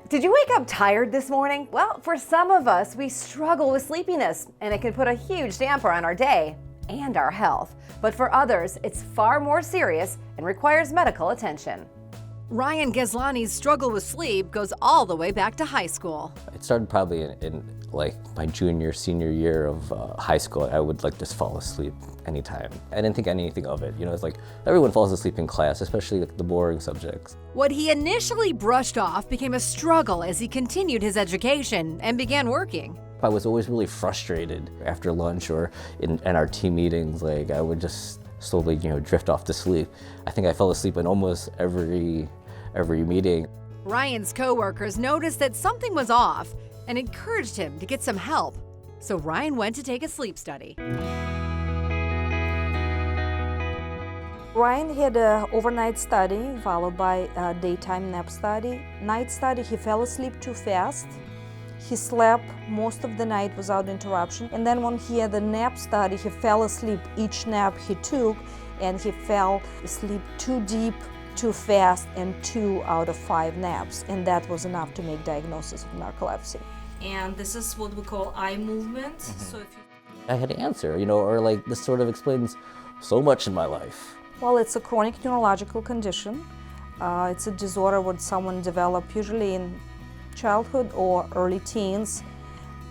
Did you wake up tired this morning? Well, for some of us, we struggle with sleepiness, and it can put a huge damper on our day and our health. But for others, it's far more serious and requires medical attention. Ryan Gheslani's struggle with sleep goes all the way back to high school. It started probably in like my junior, senior year of high school. I would like just fall asleep anytime. I didn't think anything of it. You know, it's like everyone falls asleep in class, especially the boring subjects. What he initially brushed off became a struggle as he continued his education and began working. I was always really frustrated after lunch or in our team meetings. Like I would just slowly, drift off to sleep. I think I fell asleep in almost every meeting. Ryan's coworkers noticed that something was off and encouraged him to get some help. So Ryan went to take a sleep study. Ryan had an overnight study followed by a daytime nap study. Night study, he fell asleep too fast. He slept most of the night without interruption. And then when he had a nap study, he fell asleep each nap he took, and he fell asleep too deep, too fast, and 2 out of 5 naps. And that was enough to make diagnosis of narcolepsy. And this is what we call eye movement. So if I had to answer, or like this sort of explains so much in my life. Well, it's a chronic neurological condition. It's a disorder what someone develops usually in childhood or early teens,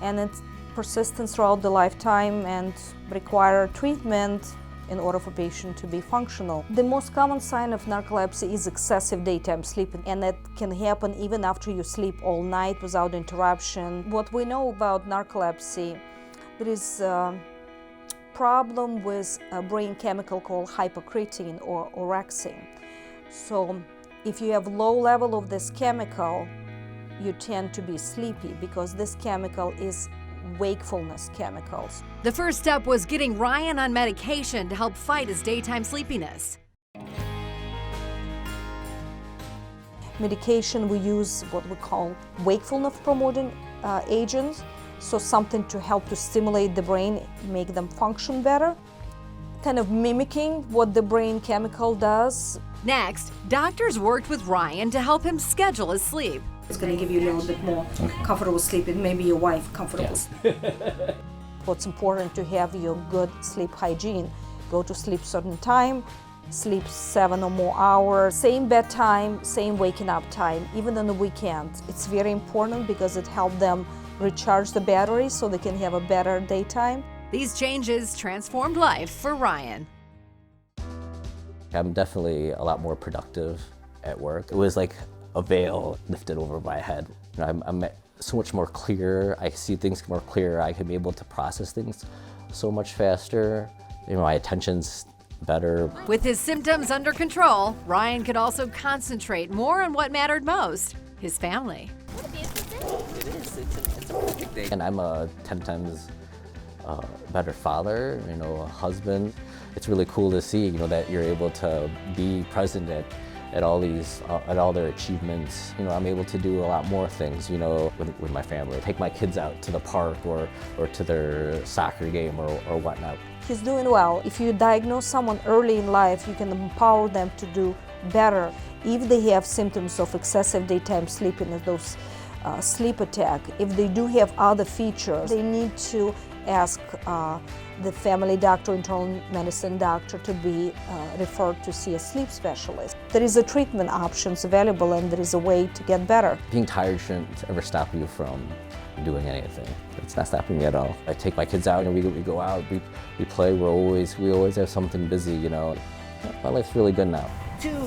and it's persistent throughout the lifetime and require treatment in order for patient to be functional. The most common sign of narcolepsy is excessive daytime sleeping, and that can happen even after you sleep all night without interruption. What we know about narcolepsy, there is a problem with a brain chemical called hypocretin or orexin. So if you have low level of this chemical, you tend to be sleepy because this chemical is wakefulness chemicals. The first step was getting Ryan on medication to help fight his daytime sleepiness. Medication, we use what we call wakefulness promoting agents, so something to help to stimulate the brain, make them function better, kind of mimicking what the brain chemical does. Next, doctors worked with Ryan to help him schedule his sleep. It's going to give you a little bit more comfortable sleep, and maybe your wife comfortable sleep. What's important to have your good sleep hygiene. Go to sleep certain time, sleep 7 or more hours, same bedtime, same waking up time, even on the weekend. It's very important because it helps them recharge the battery so they can have a better daytime. These changes transformed life for Ryan. I'm definitely a lot more productive at work. It was like a veil lifted over my head. I'm so much more clear. I see things more clear. I can be able to process things so much faster. My attention's better. With his symptoms under control, Ryan could also concentrate more on what mattered most, his family. It is. It's a big thing. And I'm a 10 times better father, a husband. It's really cool to see, that you're able to be present at all their achievements. I'm able to do a lot more things, with my family. Take my kids out to the park or to their soccer game or whatnot. He's doing well. If you diagnose someone early in life, you can empower them to do better. If they have symptoms of excessive daytime sleepiness, those sleep attack, if they do have other features, they need to ask the family doctor, internal medicine doctor to be referred to see a sleep specialist. There is a treatment options available, and there is a way to get better. Being tired shouldn't ever stop you from doing anything. It's not stopping me at all. I take my kids out and we go out, we play, we always have something busy, My life's really good now. 2,